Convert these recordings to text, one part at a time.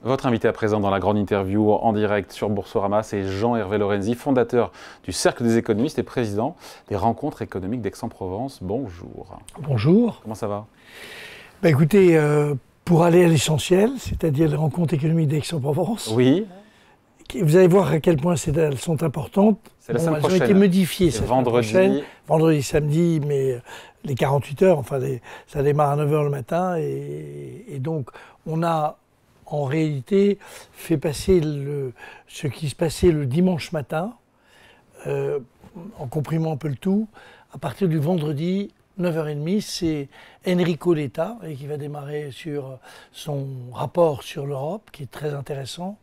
Votre invité à présent dans la grande interview en direct sur Boursorama, c'est Jean-Hervé Lorenzi, fondateur du Cercle des économistes et président des rencontres économiques d'Aix-en-Provence. Bonjour. Bonjour. Comment ça va? Écoutez, pour aller à l'essentiel, c'est-à-dire les rencontres économiques d'Aix-en-Provence, oui. Vous allez voir à quel point elles sont importantes. C'est la semaine elles prochaine. ont été modifiées cette vendredi. Prochaine, vendredi, samedi, mais les 48 heures, enfin ça démarre à 9 h le matin. Et donc, on a en réalité fait passer ce qui se passait le dimanche matin, en comprimant un peu le tout, à partir du vendredi 9h30, c'est Enrico Letta qui va démarrer sur son rapport sur l'Europe, qui est très intéressant.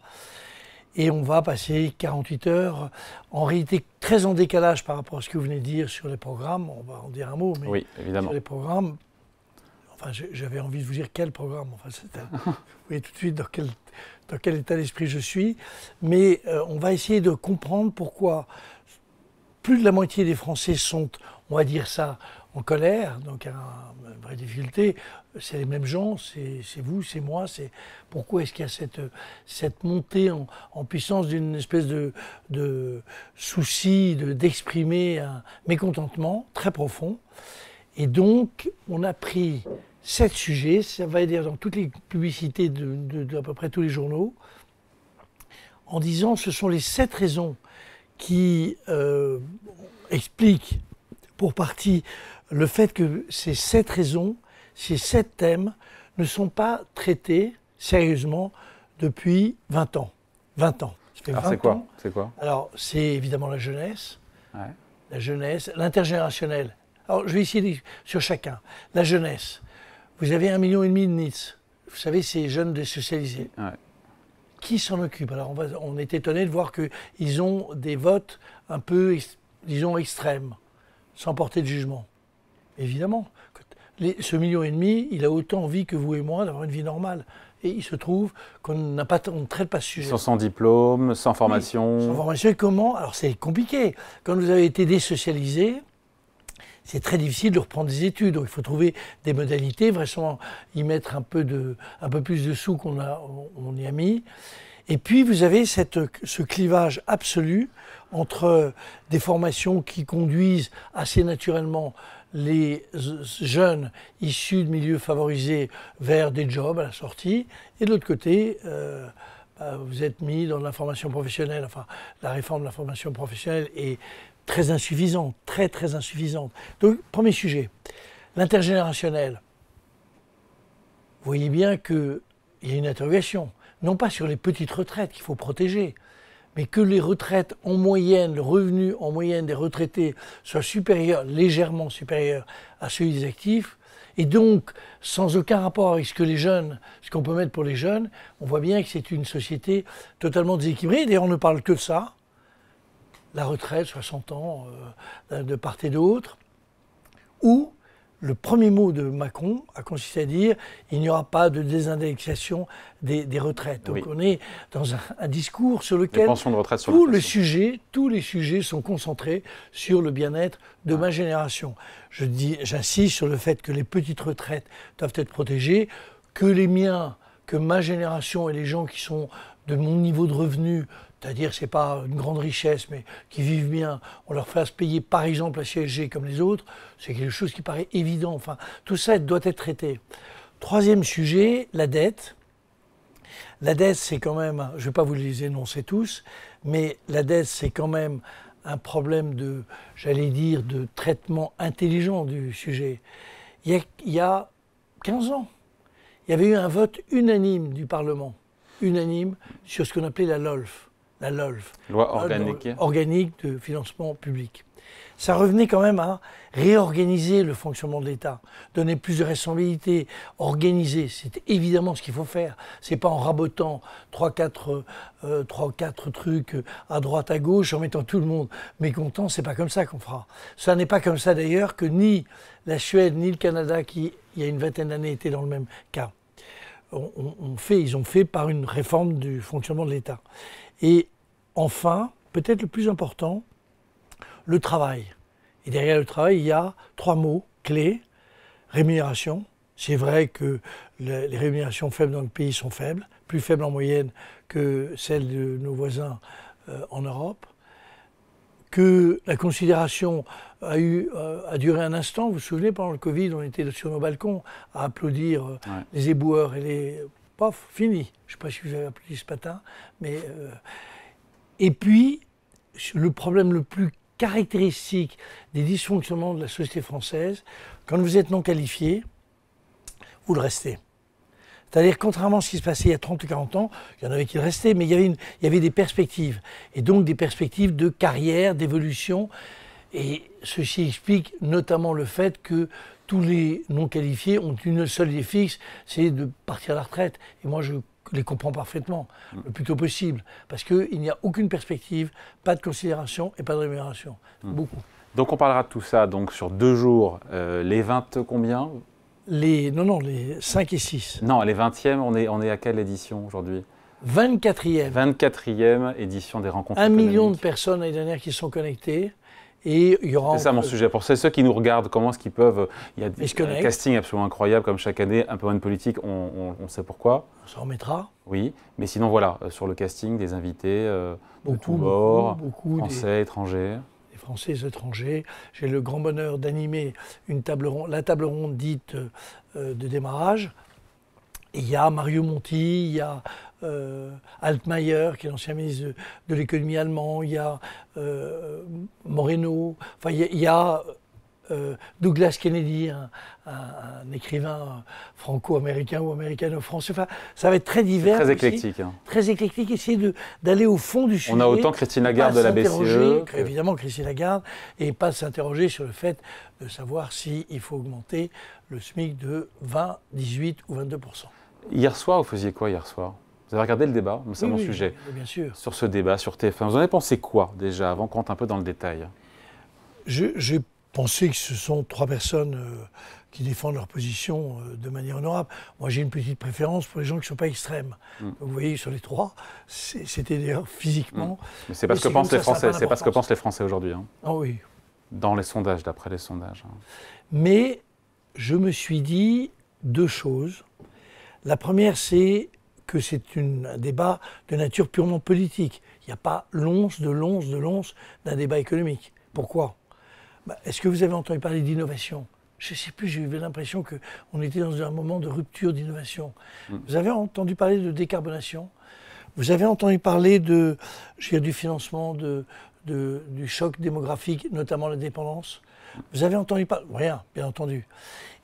Et on va passer 48 heures, en réalité très en décalage par rapport à ce que vous venez de dire sur les programmes. On va en dire un mot, mais oui, évidemment. Sur les programmes, enfin j'avais envie de vous dire quel programme, enfin, vous voyez tout de suite dans quel état d'esprit je suis. Mais on va essayer de comprendre pourquoi plus de la moitié des Français sont, on va dire ça, en colère, donc une vraie difficulté. C'est les mêmes gens, c'est vous, c'est moi. Pourquoi est-ce qu'il y a cette montée en puissance d'une espèce de souci d'exprimer un mécontentement très profond. Et donc, on a pris 7 sujets, ça va être dans toutes les publicités d'à peu près tous les journaux, en disant ce sont les 7 raisons qui expliquent pour partie le fait que ces 7 raisons, ces 7 thèmes ne sont pas traités sérieusement depuis 20 ans. 20 ans. Ça fait 20 ans. C'est quoi? Alors, c'est évidemment la jeunesse. Ouais. La jeunesse, l'intergénérationnel. Alors, je vais essayer sur chacun. La jeunesse. Vous avez 1,5 million de Nice. Vous savez, ces jeunes désocialisés. Ouais. Qui s'en occupe? Alors, on est étonné de voir qu'ils ont des votes un peu, disons, extrêmes, sans porter de jugement. Évidemment, ce 1,5 million, il a autant envie que vous et moi d'avoir une vie normale. Et il se trouve qu'on ne traite pas ce sujet. Ils sont sans diplôme, sans formation. Oui, sans formation, et comment? Alors c'est compliqué. Quand vous avez été désocialisé, c'est très difficile de reprendre des études. Donc il faut trouver des modalités, vraisemblablement y mettre un peu plus de sous qu'on y a mis. Et puis vous avez ce clivage absolu entre des formations qui conduisent assez naturellement les jeunes issus de milieux favorisés vers des jobs à la sortie, et de l'autre côté, vous êtes mis dans la formation professionnelle, enfin la réforme de la formation professionnelle est très insuffisante, très très insuffisante. Donc, premier sujet, l'intergénérationnel. Vous voyez bien qu'il y a une interrogation, non pas sur les petites retraites qu'il faut protéger, mais que les retraites en moyenne, le revenu en moyenne des retraités soit supérieur, légèrement supérieur à celui des actifs, et donc sans aucun rapport avec ce qu'on peut mettre pour les jeunes, on voit bien que c'est une société totalement déséquilibrée. D'ailleurs, on ne parle que de ça, la retraite, 60 ans, de part et d'autre, où le premier mot de Macron a consisté à dire il n'y aura pas de désindexation des retraites. Donc on est dans un discours sur lequel tous les sujets sont concentrés sur le bien-être de ma génération. J'insiste sur le fait que les petites retraites doivent être protégées, que les miens, que ma génération et les gens qui sont de mon niveau de revenu, c'est-à-dire c'est pas une grande richesse, mais qui vivent bien, on leur fasse payer par exemple la CSG comme les autres, c'est quelque chose qui paraît évident. Enfin, tout ça doit être traité. Troisième sujet, la dette. La dette, c'est quand même, je ne vais pas vous les énoncer tous, mais la dette, c'est quand même un problème de traitement intelligent du sujet. Il y a 15 ans, il y avait eu un vote unanime du Parlement, unanime, sur ce qu'on appelait la LOLF. La LOLF, loi organique de financement public. Ça revenait quand même à réorganiser le fonctionnement de l'État, donner plus de responsabilités, organiser. C'est évidemment ce qu'il faut faire. C'est pas en rabotant 3-4 trucs à droite, à gauche, en mettant tout le monde mécontent. C'est pas comme ça qu'on fera. Ça n'est pas comme ça d'ailleurs que ni la Suède ni le Canada, qui il y a une vingtaine d'années étaient dans le même cas. Ils ont fait par une réforme du fonctionnement de l'État. Et enfin, peut-être le plus important, le travail. Et derrière le travail, il y a 3 mots clés. Rémunération. C'est vrai que les rémunérations faibles dans le pays sont faibles, plus faibles en moyenne que celles de nos voisins en Europe, que la considération a duré un instant. Vous vous souvenez, pendant le Covid, on était sur nos balcons à applaudir les éboueurs et les... Pof, fini. Je ne sais pas si vous avez applaudi ce matin, mais... Et puis, le problème le plus caractéristique des dysfonctionnements de la société française, quand vous êtes non qualifié, vous le restez. C'est-à-dire, contrairement à ce qui se passait il y a 30 ou 40 ans, il y en avait qui le restaient, mais il y avait des perspectives. Et donc des perspectives de carrière, d'évolution. Et ceci explique notamment le fait que tous les non qualifiés ont une seule idée fixe, c'est de partir à la retraite. Et moi, je les comprends parfaitement, le plus tôt possible. Parce qu'il n'y a aucune perspective, pas de considération et pas de rémunération. Beaucoup. Donc on parlera de tout ça donc, sur 2 jours, les 20 combien? Les 5 et 6. Non, les 20e, on est à quelle édition aujourd'hui? 24e. 24e édition des rencontres 1 économiques. million de personnes l'année dernière qui sont connectées. Et il y aura... C'est ça mon sujet. Pour ceux qui nous regardent, comment est-ce qu'ils peuvent... Il y a un casting absolument incroyable comme chaque année, un peu moins de politique, on sait pourquoi. On s'en remettra. Oui, mais sinon voilà, sur le casting, des invités de tous bords, français, étrangers. Les Français et étrangers. J'ai le grand bonheur d'animer la table ronde dite de démarrage. Et il y a Mario Monti, il y a Altmaier, qui est l'ancien ministre de l'économie allemand, il y a Moreno, enfin il y a Douglas Kennedy, un écrivain franco-américain ou américano-français. Enfin, ça va être très divers. Très éclectique. Très éclectique, essayer d'aller au fond du sujet. On a autant Christine Lagarde de la BCE. Évidemment Christine Lagarde, et pas s'interroger sur le fait de savoir s'il faut augmenter le SMIC de 20, 18 ou 22%. Hier soir, vous faisiez quoi hier soir? Vous avez regardé le débat? C'est mon sujet. Bien sûr. Sur ce débat, sur TF1. Vous en avez pensé quoi déjà, avant qu'on rentre un peu dans le détail? J'ai pensé que ce sont 3 personnes qui défendent leur position de manière honorable. Moi, j'ai une petite préférence pour les gens qui ne sont pas extrêmes. Donc, vous voyez, sur les 3, c'était d'ailleurs physiquement... Mais c'est pas ce que pensent les Français. C'est pas ce que pensent les Français aujourd'hui. Hein. Ah oui. Dans les sondages, d'après les sondages. Hein. Mais je me suis dit 2 choses. La première, c'est que c'est un débat de nature purement politique. Il n'y a pas l'once d'un débat économique. Pourquoi? Est-ce que vous avez entendu parler d'innovation? Je ne sais plus, j'ai eu l'impression qu'on était dans un moment de rupture d'innovation. Vous avez entendu parler de décarbonation? Vous avez entendu parler du financement du choc démographique, notamment la dépendance? Vous avez entendu parler? Rien, bien entendu.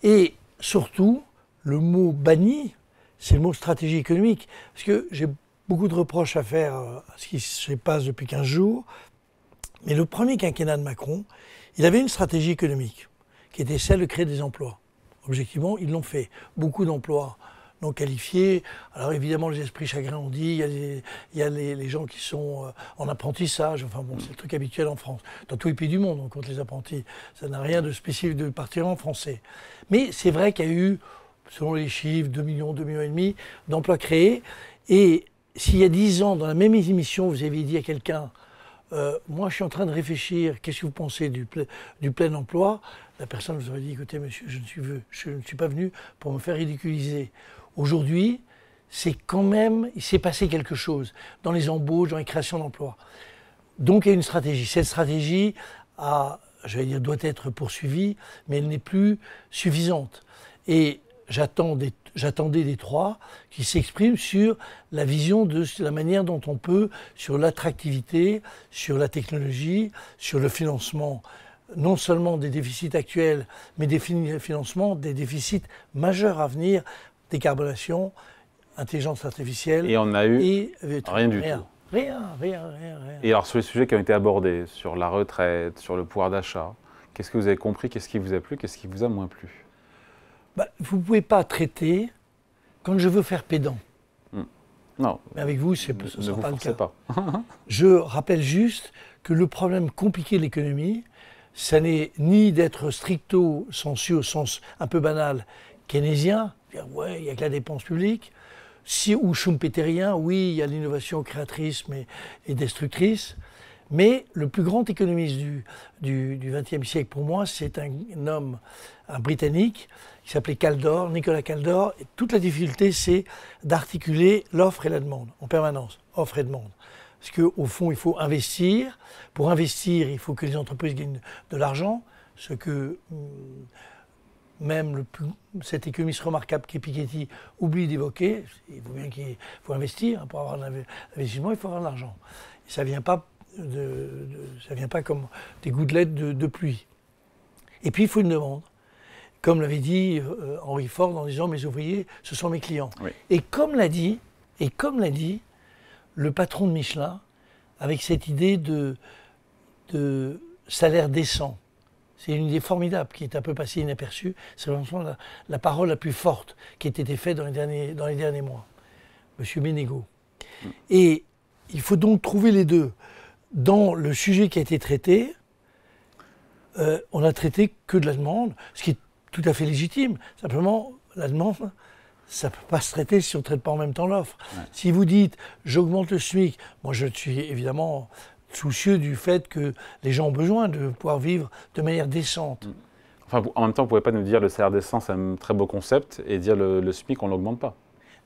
Et surtout, le mot banni, c'est le mot stratégie économique. Parce que j'ai beaucoup de reproches à faire à ce qui se passe depuis 15 jours. Mais le premier quinquennat de Macron, il avait une stratégie économique qui était celle de créer des emplois. Objectivement, ils l'ont fait. Beaucoup d'emplois non qualifiés. Alors évidemment, les esprits chagrins ont dit, il y a les gens qui sont en apprentissage. Enfin bon, c'est le truc habituel en France. Dans tous les pays du monde, on compte les apprentis. Ça n'a rien de spécifique de particulièrement français. Mais c'est vrai qu'il y a eu, selon les chiffres, 2 millions, 2,5 millions d'emplois créés. Et s'il y a 10 ans, dans la même émission, vous aviez dit à quelqu'un, moi je suis en train de réfléchir, qu'est-ce que vous pensez du plein emploi? La personne vous aurait dit, écoutez monsieur, je ne suis pas venu pour me faire ridiculiser. Aujourd'hui, c'est quand même, il s'est passé quelque chose dans les embauches, dans les créations d'emplois. Donc il y a une stratégie. Cette stratégie doit être poursuivie, mais elle n'est plus suffisante. Et j'attendais des 3 qui s'expriment sur la vision de la manière dont on peut, sur l'attractivité, sur la technologie, sur le financement, non seulement des déficits actuels, mais des financements des déficits majeurs à venir, décarbonation, intelligence artificielle. Et on a eu rien du tout. Rien. Et alors sur les sujets qui ont été abordés, sur la retraite, sur le pouvoir d'achat, qu'est-ce que vous avez compris, qu'est-ce qui vous a plu, qu'est-ce qui vous a moins plu? Vous ne pouvez pas traiter quand je veux faire pédant. Non. Mais avec vous, ce ne sera pas le cas. Pas. Je rappelle juste que le problème compliqué de l'économie, ça n'est ni d'être stricto sensu au sens un peu banal keynésien, ouais, il n'y a que la dépense publique, ou schumpeterien, oui, il y a l'innovation créatrice et destructrice, Mais le plus grand économiste du XXe siècle, pour moi, c'est un homme, un Britannique, qui s'appelait Kaldor, Nicolas Kaldor. Et toute la difficulté, c'est d'articuler l'offre et la demande, en permanence, offre et demande. Parce qu'au fond, il faut investir. Pour investir, il faut que les entreprises gagnent de l'argent, ce que même cet économiste remarquable qu'est Piketty oublie d'évoquer. Il faut bien qu'il faut investir. Pour avoir un investissement, il faut avoir de l'argent. Et ça ne vient pas ça vient pas comme des gouttelettes de pluie. Et puis il faut une demande. Comme l'avait dit Henry Ford en disant « mes ouvriers, ce sont mes clients oui. ». Et comme l'a dit le patron de Michelin, avec cette idée de salaire décent. C'est une idée formidable qui est un peu passée inaperçue. C'est vraiment la parole la plus forte qui a été faite dans les derniers mois. Monsieur Ménégo. Et il faut donc trouver les deux. Dans le sujet qui a été traité, on n'a traité que de la demande, ce qui est tout à fait légitime. Simplement, la demande, ça ne peut pas se traiter si on ne traite pas en même temps l'offre. Ouais. Si vous dites « j'augmente le SMIC », moi je suis évidemment soucieux du fait que les gens ont besoin de pouvoir vivre de manière décente. Enfin, en même temps, vous ne pouvez pas nous dire le salaire décent, c'est un très beau concept, et dire le SMIC, on ne l'augmente pas.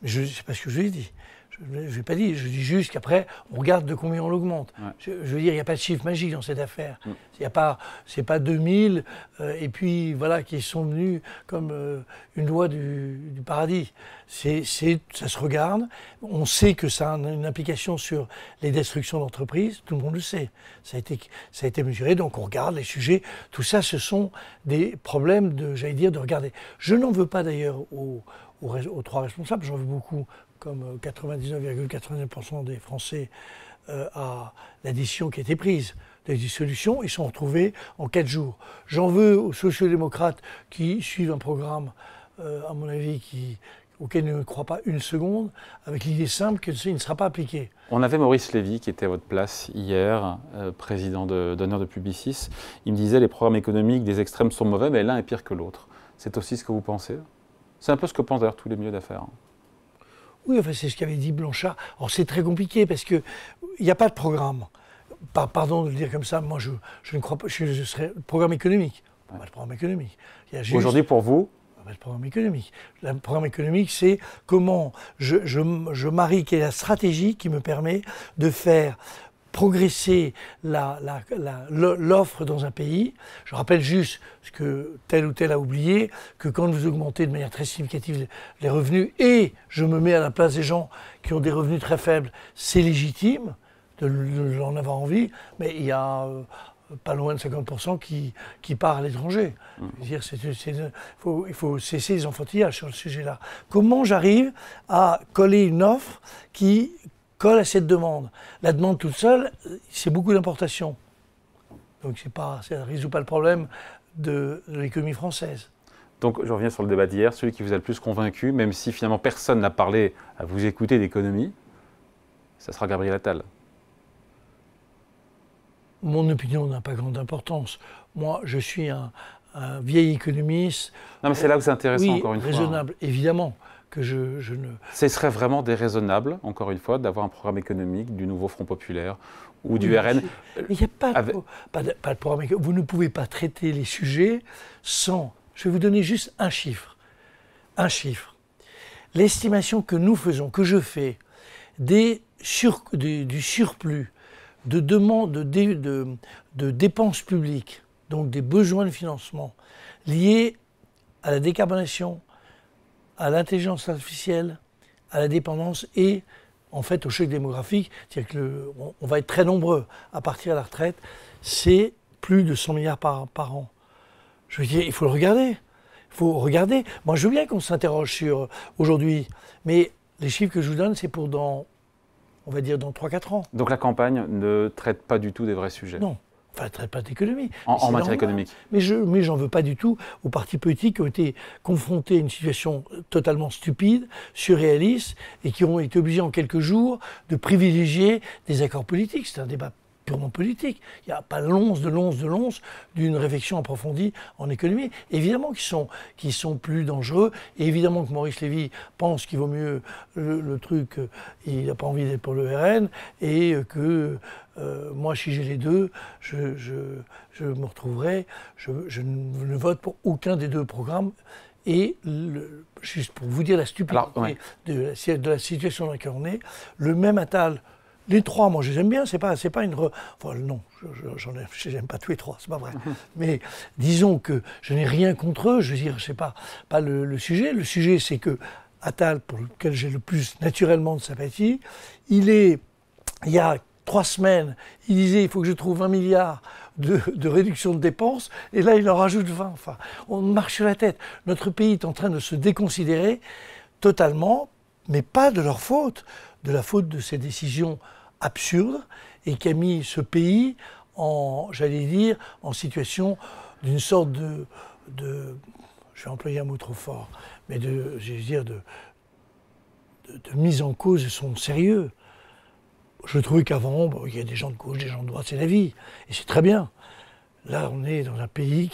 C'est pas ce que je lui ai dit. Je ne l'ai pas dit, je dis juste qu'après, on regarde de combien on l'augmente. Ouais. Je veux dire, il n'y a pas de chiffre magique dans cette affaire. C'est pas 2000, et puis voilà, qui sont venus comme une loi du paradis. Ça se regarde. On sait que ça a une implication sur les destructions d'entreprises, tout le monde le sait. Ça a été mesuré, donc on regarde les sujets. Tout ça, ce sont des problèmes de regarder. Je n'en veux pas d'ailleurs aux trois responsables, j'en veux beaucoup, comme 99,99% des Français, à la décision qui a été prise de dissolution. Ils sont retrouvés en 4 jours. J'en veux aux sociodémocrates qui suivent un programme, à mon avis, auquel ils ne croient pas une seconde, avec l'idée simple qu'il ne sera pas appliqué. On avait Maurice Lévy qui était à votre place hier, président d'honneur de Publicis. Il me disait les programmes économiques des extrêmes sont mauvais, mais l'un est pire que l'autre. C'est aussi ce que vous pensez? C'est un peu ce que pensent d'ailleurs tous les milieux d'affaires. Oui, enfin, c'est ce qu'avait dit Blanchard. Alors c'est très compliqué parce qu'il n'y a pas de programme. Pardon de le dire comme ça, moi je ne crois pas, je serais programme économique. Ouais. Pas de programme économique. Aujourd'hui pour vous? Pas de programme économique. Le programme économique, c'est comment je marie, quelle est la stratégie qui me permet de faire progresser l'offre dans un pays. Je rappelle juste ce que tel ou tel a oublié, que quand vous augmentez de manière très significative les revenus, et je me mets à la place des gens qui ont des revenus très faibles, c'est légitime d'en avoir envie, mais il y a pas loin de 50% qui part à l'étranger. Il faut cesser les enfantillages sur le sujet-là. Comment j'arrive à coller une offre qui colle à cette demande? La demande toute seule, c'est beaucoup d'importations. Donc ça ne résout pas le problème de l'économie française. Donc je reviens sur le débat d'hier, celui qui vous a le plus convaincu, même si finalement personne n'a parlé à vous écouter d'économie, ça sera Gabriel Attal. Mon opinion n'a pas grande importance. Moi, je suis un vieil économiste. Non, mais c'est là où c'est intéressant, encore une fois. Raisonnable, évidemment. Que je ne... Ce serait vraiment déraisonnable, encore une fois, d'avoir un programme économique du nouveau Front Populaire ou du RN. Il n'y a pas de programme économique. Vous ne pouvez pas traiter les sujets sans... Je vais vous donner juste un chiffre. Un chiffre. L'estimation que nous faisons, que je fais, du surplus de demandes de dépenses publiques, donc des besoins de financement liés à la décarbonation, à l'intelligence artificielle, à la dépendance et en fait au choc démographique, c'est-à-dire qu'on va être très nombreux à partir à la retraite, c'est plus de 100 milliards par an. Je veux dire, il faut le regarder. Il faut regarder. Moi, je veux bien qu'on s'interroge sur aujourd'hui, mais les chiffres que je vous donne, c'est pour on va dire dans 3-4 ans. Donc la campagne ne traite pas du tout des vrais sujets? Non. Enfin, elle ne traite pas d'économie. En matière économique. Mais j'en veux pas du tout aux partis politiques qui ont été confrontés à une situation totalement stupide, surréaliste, et qui ont été obligés en quelques jours de privilégier des accords politiques. C'est un débat purement politique. Il n'y a pas l'once d'une réflexion approfondie en économie. Évidemment qu'ils sont plus dangereux. Et évidemment que Maurice Lévy pense qu'il vaut mieux le truc, il n'a pas envie d'être pour le RN, et que moi, si j'ai les deux, je me retrouverai, je ne vote pour aucun des deux programmes. Et juste pour vous dire la stupidité de la situation dans laquelle on est, le même Attal, les trois, moi je les aime bien, c'est pas une... Enfin non, j'aime pas tous les trois, c'est pas vrai. Mais disons que je n'ai rien contre eux, je veux dire, c'est pas le sujet. Le sujet, c'est que Attal, pour lequel j'ai le plus naturellement de sympathie, il y a 3 semaines, il disait il faut que je trouve 1 milliard de réduction de dépenses, et là il en rajoute 20. Enfin, on marche sur la tête. Notre pays est en train de se déconsidérer totalement, mais pas de leur faute, de la faute de ces décisions absurdes, et qui a mis ce pays j'allais dire, en situation d'une sorte de je vais employer un mot trop fort, mais de mise en cause de son sérieux. Je trouvais qu'avant, il y a des gens de gauche, des gens de droite, c'est la vie. Et c'est très bien. Là, on est dans un pays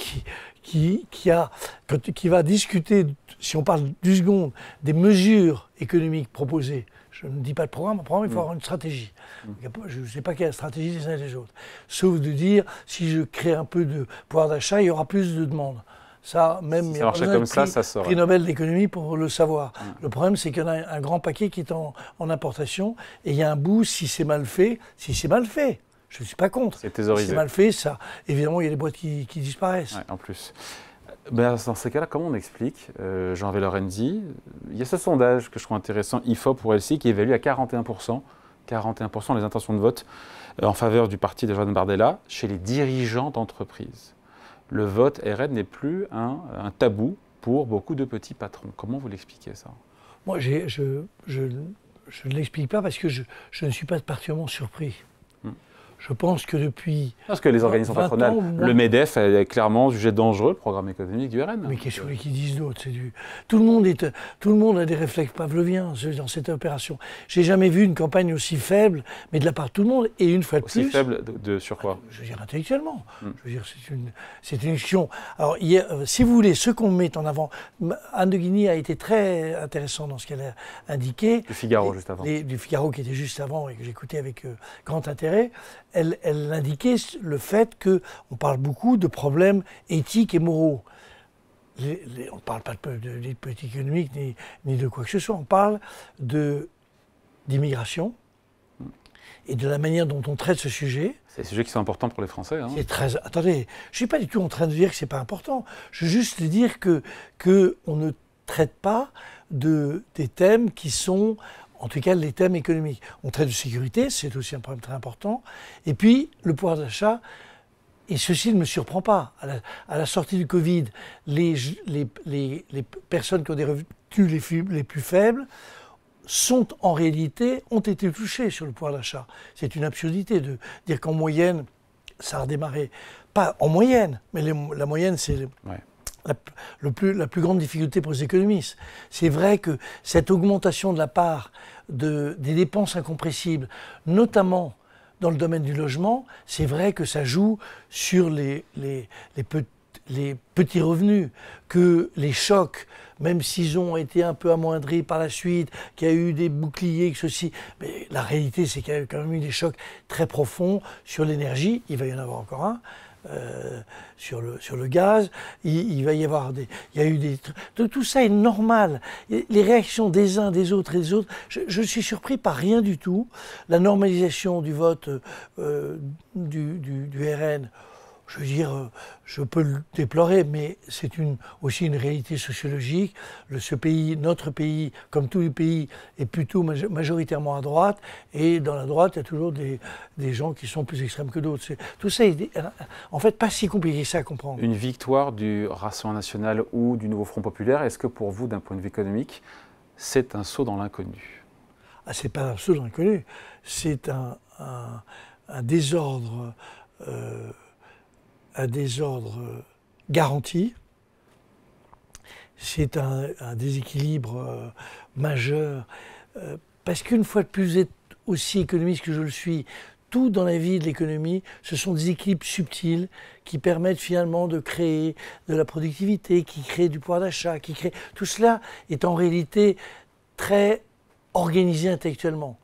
qui va discuter, si on parle du second, des mesures économiques proposées. Je ne dis pas de programme, il faut avoir une stratégie. Je ne sais pas quelle est la stratégie des uns et des autres. Sauf de dire, si je crée un peu de pouvoir d'achat, il y aura plus de demandes. Ça, même, si il ça marchait comme ça serait. Prix Nobel d'économie pour le savoir. Le problème, c'est qu'il y en a un grand paquet qui est en importation, et il y a un bout, si c'est mal fait, je ne suis pas contre. C'est thésaurisé. Si c'est mal fait, ça, évidemment, il y a des boîtes qui disparaissent. Ouais, en plus. Ben, dans ces cas-là, comment on explique, Jean Lorenzi, il y a ce sondage que je trouve intéressant, IFOP pour LCI, qui évalue à 41% les intentions de vote en faveur du parti de Jordan Bardella chez les dirigeants d'entreprises. Le vote RN n'est plus un tabou pour beaucoup de petits patrons. Comment vous l'expliquez, ça? Moi, je ne l'explique pas parce que je ne suis pas particulièrement surpris. Je pense que depuis... Parce que les organisations patronales, le MEDEF est clairement jugé dangereux, le programme économique du RN. Mais qu'est-ce que qu'ils disent d'autre? Tout le monde a des réflexes pavloviens dans cette opération. J'ai jamais vu une campagne aussi faible, mais de la part de tout le monde, et une fois de plus... Aussi faible sur quoi? Je veux dire intellectuellement. Je veux dire, c'est une question... Alors, si vous voulez, ce qu'on met en avant... Anne de Guigny a été très intéressante dans ce qu'elle a indiqué. Du Figaro, juste avant. Du Figaro, qui était juste avant, et que j'écoutais avec grand intérêt. Elle indiquait le fait qu'on parle beaucoup de problèmes éthiques et moraux. On ne parle pas de politique économique ni de quoi que ce soit. On parle d'immigration et de la manière dont on traite ce sujet. C'est des sujets qui sont importants pour les Français. Hein. Attendez, je ne suis pas du tout en train de dire que ce n'est pas important. Je veux juste dire qu'on ne traite pas des thèmes qui sont... En tout cas, les thèmes économiques. On traite de sécurité, c'est aussi un problème très important. Et puis, le pouvoir d'achat, et ceci ne me surprend pas. À la sortie du Covid, les personnes qui ont des revenus les plus faibles ont été touchées sur le pouvoir d'achat. C'est une absurdité de dire qu'en moyenne, ça a redémarré. Pas en moyenne, mais la moyenne, c'est... Ouais. La plus grande difficulté pour les économistes. C'est vrai que cette augmentation de la part des dépenses incompressibles, notamment dans le domaine du logement, c'est vrai que ça joue sur les petits revenus, que les chocs, même s'ils ont été un peu amoindris par la suite, qu'il y a eu des boucliers, que ceci, mais la réalité c'est qu'il y a quand même eu des chocs très profonds sur l'énergie, il va y en avoir encore un, sur le gaz, il va y avoir tout ça est normal. Les réactions des uns, des autres et des autres, je suis surpris par rien du tout. La normalisation du vote du RN, je veux dire, je peux le déplorer, mais c'est aussi une réalité sociologique. Notre pays, comme tous les pays, est plutôt majoritairement à droite, et dans la droite, il y a toujours des gens qui sont plus extrêmes que d'autres. Tout ça est, en fait, pas si compliqué que ça à comprendre. Une victoire du Rassemblement national ou du Nouveau Front populaire, est-ce que pour vous, d'un point de vue économique, c'est un saut dans l'inconnu? C'est pas un saut dans l'inconnu, c'est un désordre... un désordre garanti, c'est un déséquilibre majeur, parce qu'une fois de plus, vous êtes aussi économiste que je le suis, tout dans la vie de l'économie, ce sont des équilibres subtils qui permettent finalement de créer de la productivité, qui créent du pouvoir d'achat, qui créent... Tout cela est en réalité très organisé intellectuellement.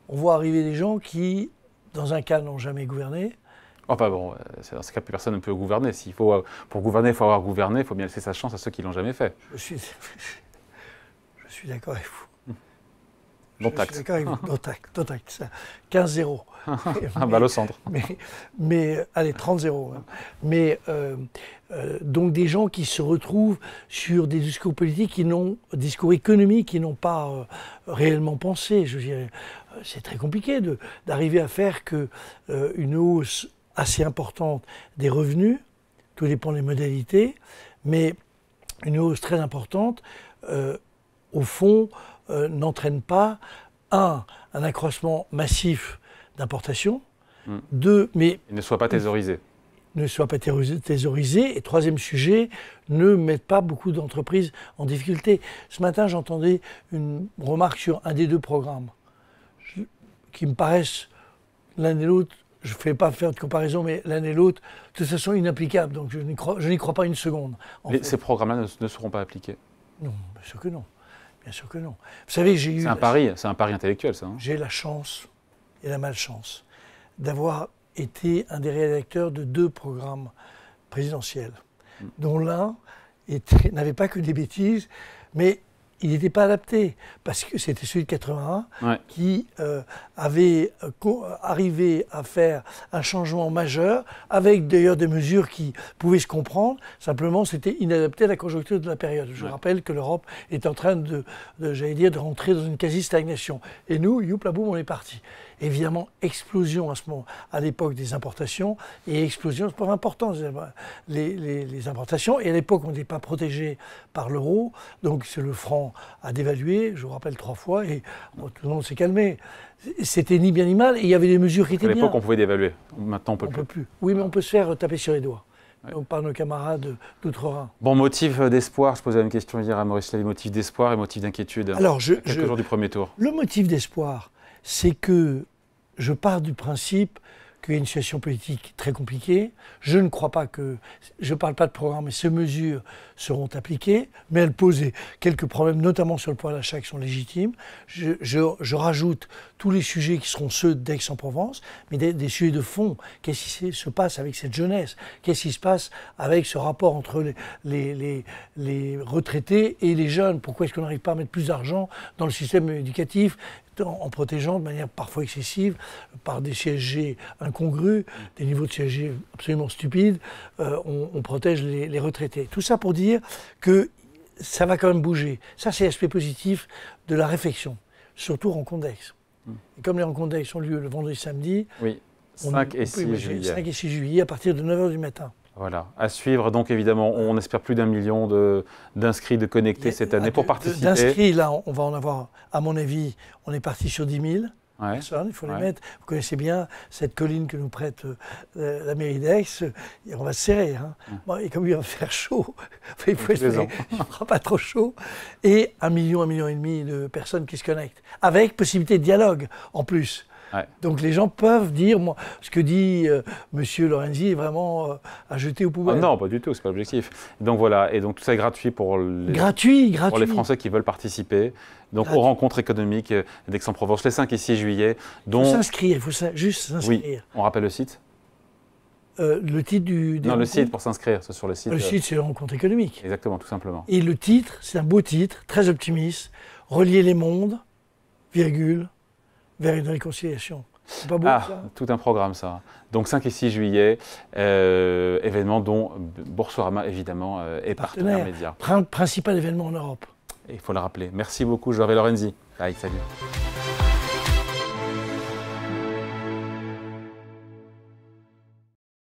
On voit arriver des gens qui, dans un cas, n'ont jamais gouverné. Enfin bon, dans ce cas, plus personne ne peut gouverner. Pour gouverner, il faut avoir gouverné, il faut bien laisser sa chance à ceux qui ne l'ont jamais fait. Je suis d'accord avec vous. Non taxe. Je suis d'accord avec vous. Non taxe. 15-0. Un balle au centre. Mais allez, 30-0. Hein. Mais donc des gens qui se retrouvent sur des discours politiques, discours économiques qui n'ont pas réellement pensé. Je dirais, c'est très compliqué d'arriver à faire une hausse assez importante des revenus, tout dépend des modalités, mais une hausse très importante, au fond, n'entraîne pas, un accroissement massif d'importation, mais... Il ne soit pas thésaurisé. Ne soit pas thésaurisé. Et troisième sujet, ne mettre pas beaucoup d'entreprises en difficulté. Ce matin, j'entendais une remarque sur un des deux programmes qui me paraissent l'un et l'autre, je ne fais pas faire de comparaison, mais l'un et l'autre, de toute façon, inapplicables. Donc je n'y crois pas une seconde. Ces programmes-là ne seront pas appliqués? Non, bien sûr que non. Bien sûr que non. Vous savez, j'ai eu... C'est un pari intellectuel, ça. Hein. J'ai la chance et la malchance d'avoir été un des rédacteurs de 2 programmes présidentiels, dont l'un n'avait pas que des bêtises, mais il n'était pas adapté, parce que c'était celui de 81 qui avait arrivé à faire un changement majeur, avec d'ailleurs des mesures qui pouvaient se comprendre, simplement c'était inadapté à la conjoncture de la période. Je rappelle que l'Europe est en train de rentrer dans une quasi-stagnation. Et nous, youp, boum, on est parti. Évidemment, explosion à l'époque des importations, et explosion, c'est pas important, les importations. Et à l'époque, on n'était pas protégé par l'euro, donc le franc a dévalué, je vous rappelle 3 fois, et tout le monde s'est calmé. C'était ni bien ni mal, et il y avait des mesures qui étaient bien. À l'époque, on pouvait dévaluer. Maintenant, on ne peut plus. Oui, mais on peut se faire taper sur les doigts. Donc, par nos camarades d'outre-Rhin. Bon, motif d'espoir, je posais la même question hier à Maurice Lévy, motif d'espoir et motif d'inquiétude. Alors, quelques jours du premier tour. Le motif d'espoir, c'est que je pars du principe qu'il y a une situation politique très compliquée. Je ne crois pas que... Je ne parle pas de programme, mais ces mesures seront appliquées, mais elles posent quelques problèmes, notamment sur le pouvoir d'achat, qui sont légitimes. Je rajoute tous les sujets qui seront ceux d'Aix-en-Provence, mais des sujets de fond. Qu'est-ce qui se passe avec cette jeunesse? Qu'est-ce qui se passe avec ce rapport entre les retraités et les jeunes? Pourquoi est-ce qu'on n'arrive pas à mettre plus d'argent dans le système éducatif, en protégeant de manière parfois excessive, par des CSG incongrus, des niveaux de CSG absolument stupides, on protège les retraités. Tout ça pour dire que ça va quand même bouger. Ça, c'est l'aspect positif de la réflexion, surtout rencontre d'Aix. Et comme les rencontres d'Aix ont lieu le vendredi samedi, 5 et 6 juillet. 5 et 6 juillet à partir de 9h du matin. Voilà, à suivre. Donc évidemment, on espère plus d'1 million d'inscrits, de connectés cette année pour participer. D'inscrits, là, on va en avoir, à mon avis, on est parti sur 10 000 personnes, il faut les mettre. Vous connaissez bien cette colline que nous prête la mairie d'Aix, on va se serrer. Hein. Bon, et comme il va faire chaud, il faut espérer qu'il ne fera pas trop chaud. Et 1 million, 1,5 million de personnes qui se connectent, avec possibilité de dialogue en plus. Donc les gens peuvent dire, moi, ce que dit M. Lorenzi est vraiment à jeter aux poubelles. Non, pas du tout, c'est pas l'objectif. Donc voilà, et donc tout ça est gratuit pour les Français qui veulent participer. Donc aux rencontres économiques d'Aix-en-Provence les 5 et 6 juillet. Il faut s'inscrire, il faut juste s'inscrire. Oui, on rappelle le site. Le titre le site pour s'inscrire, c'est sur le site. Le site, c'est le rencontre économique. Exactement, tout simplement. Et le titre, c'est un beau titre, très optimiste, relier les mondes, virgule, vers une réconciliation. C'est pas beau, ça? Tout un programme, ça. Donc 5 et 6 juillet, événement dont Boursorama, évidemment, est partenaire média. Principal événement en Europe. Il faut le rappeler. Merci beaucoup, Jorge Lorenzi. Allez, salut.